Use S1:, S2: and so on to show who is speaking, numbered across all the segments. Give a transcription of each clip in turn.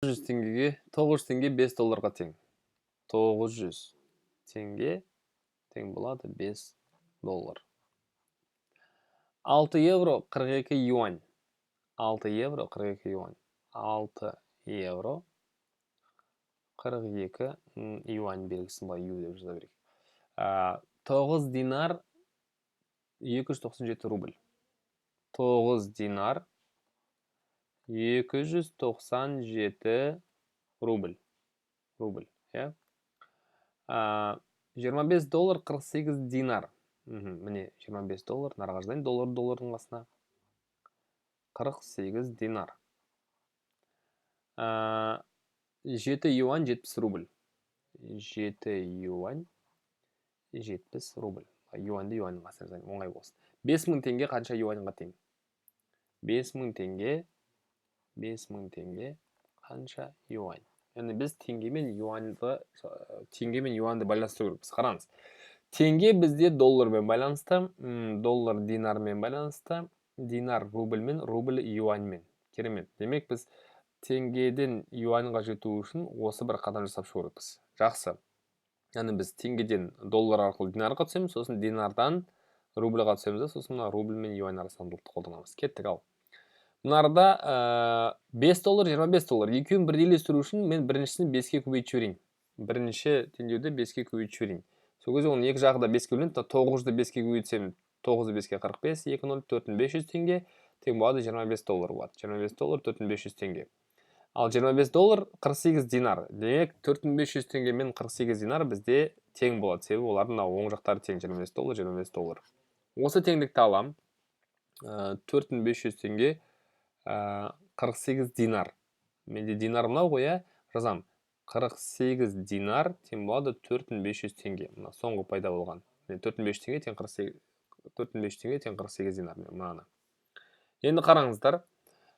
S1: 900 теңгеге 900 теңге 5 долларға тең. 900 теңге тең болады 5 доллар. 6 евро 42 юань. 6 евро 42 юань. 6 евро 42 юань белгісін былай ю деп жаза берейік. 9 динар 297 рубль. 9 динар 297 рубль. Иә? 25 доллар 48 динар. Міне 25 доллар нарға жазайын доллардың қасына. 48 динар. 7 юань 70 рубль. 7 юань 70 рубль. Юаньды юаньның қасына жазайын, оңай болсын. 5000 теңге қанша юаньға тең? 5000 теңге қанша юань? Яғни біз теңге мен юаньды байланыстыру керекпіз. Қараңыз. Теңге бізде доллармен байланысты, доллар динармен байланысты, динар рубльмен, рубль юаньмен. Керемет. Демек біз теңгеден юаньға жету үшін осы бір қадам жасап шығу керекпіз. Жақсы. Яғни біз теңгеден доллар арқылы динарға түсеміз, сосын динардан рубльға түсеміз, сосын рубль мен юань арасында қолданамыз. Кеттік ал. Мынарда 5 доллар, 25 доллар. Екеуін бірдей үйлестіру үшін мен біріншісін 5-ке көбейтіп жіберейін. Бірінші теңдеуді 5-ке көбейтіп жіберейін. Сол кезде оның екі жағы да 5-ке бөлінеді. 9-ды 5-ке көбейтсем, 9-ды 5-ке 45, 2 0 4500 теңге тең болады 25 доллар болады. 25 доллар 4500 теңге. Ал 25 доллар 48 динар. Демек 4500 теңге мен 48 динар бізде тең болады. Себебі олардың оң жақтары тең 25 доллар, 25 доллар. Осы теңдікті алам. 4500 теңге 48 динар. Менде динар мынау ғой, жазам. 48 динар тең болады 4500 теңге. Мына соңғы пайда болған. 4500 теңге тең 48 динар. Енді қараңыздар.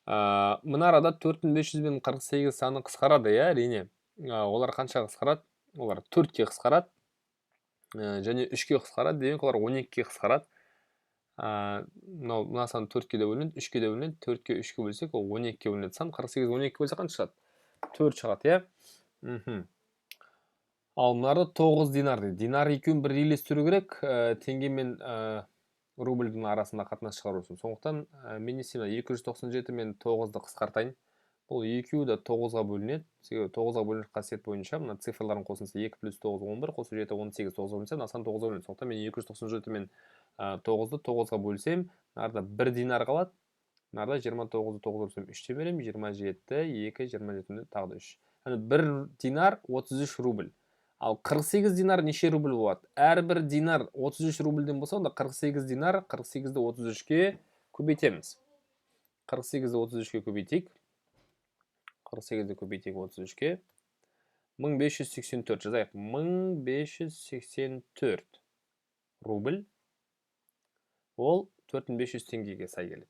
S1: Мына арада 4500 бен 48 саны қысқарады, әрине. Олар қанша қысқарады? Олар 4-ке қысқарады. Және 3-ке қысқарады. Демек олар 12-ке қысқарады. Мына сан 4-ке де бөлінеді, 3-ке де бөлінеді, 4-ке 3-ке бөлсек, ол 12-ке бөлінеді. Сан 48 12-ке бөлсе қанша шығады? 4 шығады, Ал мынарды 9 динар дейді. Динар екеуін бір үйлестіру керек, теңге мен рубльдің арасында қатынас шығару үшін. Сондықтан мен есептеймін 297 мен 9-ды қысқартайын. Бұл екеуі де 9-ға бөлінеді. 9-ға бөлініп қасиет бойынша мына цифрларын қосылса 2 + 9 11, қосу 7 18, 9-ға бөлінсе, мына сан 9-ға бөлінеді. Сондықтан мен 297 мен 9-ды 9-ға бөлсем, мынарда 1 динар қалады. Мынарда 29-ды 9-ға бөлсем 3-те беремін, 27, 2, 27-ді тағы да 3. Яғни 1 динар 33 рубль. Ал 48 динар неше рубль болады? Әрбір динар 33 рубльден болса, онда 48 динар 48-ді 33-ке көбейтеміз. 48-ді 33-ке көбейтейік. 48-ді көбейтейік 33-ке. 1584 жазайық. 1584 рубль. Ол 4500 теңгеге сай келеді.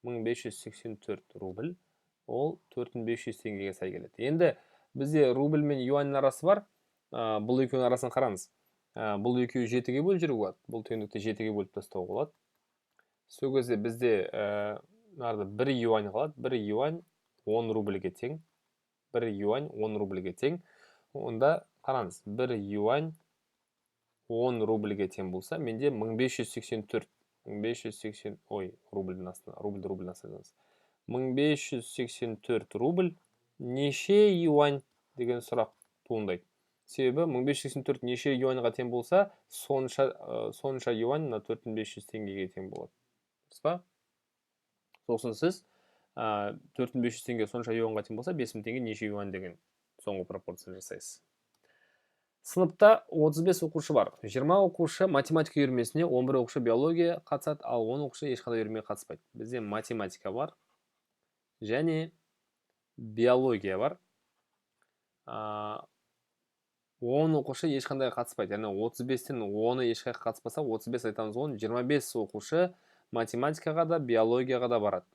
S1: 1584 рубль. Ол 4500 теңгеге сай келеді. Енді бізде рубль мен юань арасы бар. Бұл екеуінің арасын қараңыз. Бұл екеуі 7-ге бөліп жүруге болады. Бұл теңдікті 7-ге бөліп тастауға болады. Сол кезде бізде 1 юань қалады. 1 юань 10 рубльге тең. 1 юань 10 рубльге тең. Онда қараңыз, 1 юань 10 рубльге тең болса, менде 1584 рубльдің астына, рубльдің астына. 1584 рубль неше юань деген сұрақ туындайды. Себебі 1584 неше юаньға тең болса, сонша юань 4500 теңгеге тең болады. Дұрыс па? Сосын сіз 4500 теңге сонша юаньға тең болса, 5000 теңге неше юань деген соңғы пропорцияны жасайсыз. Сыныпта 35 оқушы бар. 20 оқушы математика үйірмесіне, 11 оқушы биология қатысады, ал 10 оқушы ешқандай үйірмеге қатыспайды. Бізде математика бар және биология бар. 10 оқушы ешқандай қатыспайды. Яғни 35-тен 10-ы ешқай қатыспаса, 35 айтамыз 10, 25 оқушы математикаға да, биологияға да барады.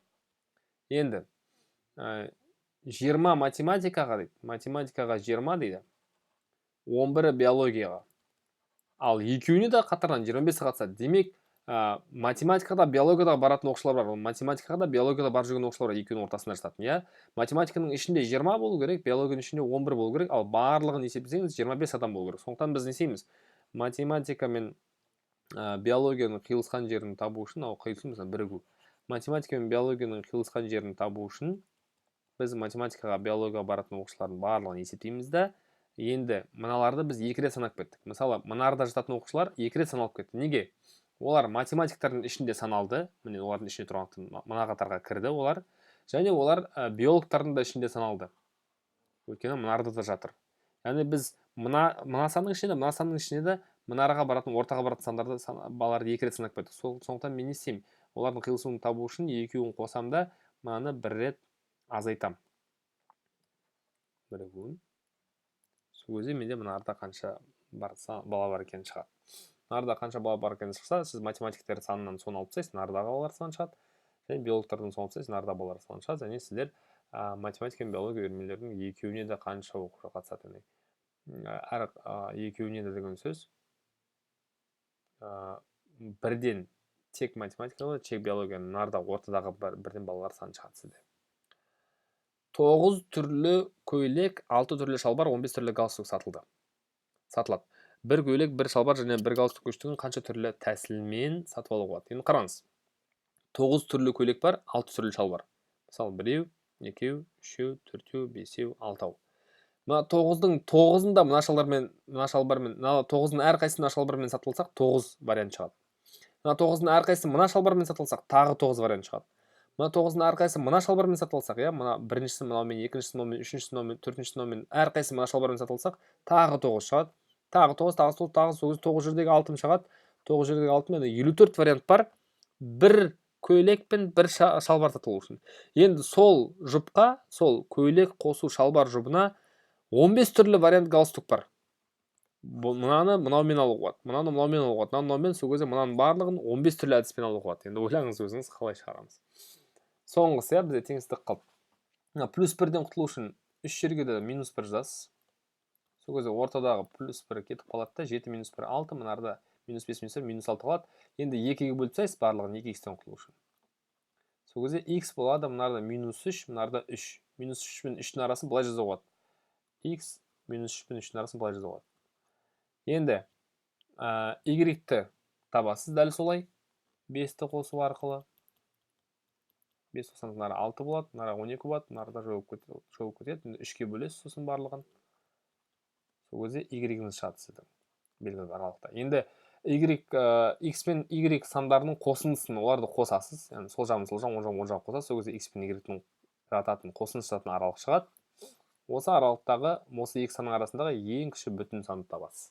S1: Енді 20 математикаға дейді. Математикаға 20 дейді. 11-і биологияға. Ал екеуіне де қатарынан 25 қатысады. Демек, математикада биологияда баратын оқушылар бар. Ол математикада биологияда барып жүрген оқушылар бар, екеуінің ортасында жататын, иә. Математиканың ішінде 20 болу керек, биологияның ішінде 11 болу керек, ал барлығын есептесеңіз 25 адам болу керек. Сондықтан біз не істейміз? Математика мен биологияның қиылысқан жерін табу үшін, ал қиылысу мысалы бірігу. Математика мен биологияның қиылысқан жерін табу үшін біз математикаға, биологияға баратын оқушылардың барлығын есептейміз да, енді мыналарды біз екі рет санап кеттік. Мысалы, мынарда жататын оқушылар екі рет саналып кетті. Неге? Олар математиктардың ішінде саналды, міне олардың ішінде тұрғандықтан мына қатарға кірді олар, және олар биологтардың да ішінде саналды. Өйткені мынарда да жатыр. Яғни біз мына санның ішінде, мына санның ішінде де мынараға баратын, ортаға баратын сандарды балаларды екі рет санап кеттік. Сондықтан мен не істеймін? Олардың қиылысуын табу үшін екеуін қосам да, мынаны бір рет азайтам. Бірігуін. Сол кезде менде мынарда қанша бала бар екені шығады. Мынарда қанша бала бар екені шықса, сіз математиктер санынан соны алып тастайсыз, нардағы балалар саны шығады. Және биологтардың соны алып тастайсыз, нарда балалар саны шығады. Және сіздер математика мен биология үйірмелерінің екеуіне де қанша оқушы қатысады. Әр екеуіне де деген сөз бірден тек математикада, тек биологияның нарда ортадағы бірден балалар саны шығады сізде. 9 түрлі көйлек, 6 түрлі шалбар, 15 түрлі галстук сатылады. Бір көйлек, бір шалбар және бір галстук үштігін қанша түрлі тәсілмен сатып алуға болады? Енді қараңыз. 9 түрлі көйлек бар, 6 түрлі шалбар. Мысалы, 1, 2, 3, 4, 5, 6. Мына 9-дың 9-ында мына шалбармен, мына 9-дың әрқайсысы мына шалбармен сатылсақ, 9 вариант шығады. Мына 9-дың әрқайсысы мына шалбармен сатылсақ, тағы 9 вариант шығады. Мына 9-дың әрқайсысы мына шалбармен сатылсақ, иә, мына біріншісі мынаумен, екіншісі мынаумен, үшіншісі мынаумен, төртіншісі мынаумен, әрқайсысы мына шалбармен сатылсақ, тағы 9 шығады. Тағы 9, тағы 9 жердегі 6 шығады. 9 жердегі 6 мен 54 вариант бар. Бір көйлек пен бір шалбар сатылу үшін. Енді сол жұпқа, сол көйлек қосу шалбар жұбына 15 түрлі вариант галстук бар. Мынаны мынаумен алуға болады, мынаны мынаумен алуға болады, мынаумен, сол кезде мынаның барлығын 15 түрлі әдіспен алуға болады. Енді ойлаңыз өзіңіз қалай шығарамыз. Соңғысы, бізде теңсіздік қалды. Плюс 1-ден құтылу үшін 3 жерге де минус 1 жазасыз. Сол кезде ортадағы плюс 1 кетіп қалады да, 7 минус 1 6, мынарда минус 5 минус 1 минус 6 қалады. Енді 2-ге бөліп тастайсыз барлығын 2х-тен құтылу үшін. Сол кезде x болады, мынарда минус 3, мынарда 3. Минус 3 пен 3-дің арасын былай жазуға болады. X минус 3 пен 3-дің арасын былай жазуға болады. Енді y-ті табасыз дәл солай. 5-ті қосу арқылы. 5 қосаңыз мынара 6 болады, мынара 12 болады, мынарда жойылып кетеді. 3-ке бөлесіз сосын барлығын. Сол кезде y-іңіз шығады сіздің белгілі бір аралықта. Енді x пен y сандарының қосындысын оларды қосасыз. Яғни сол жағын сол жағын, оң жағын қосасыз. Сол кезде x пен y-дің жататын қосындысы жататын аралық шығады. Осы аралықтағы осы екі санның арасындағы ең кіші бүтін санды табасыз.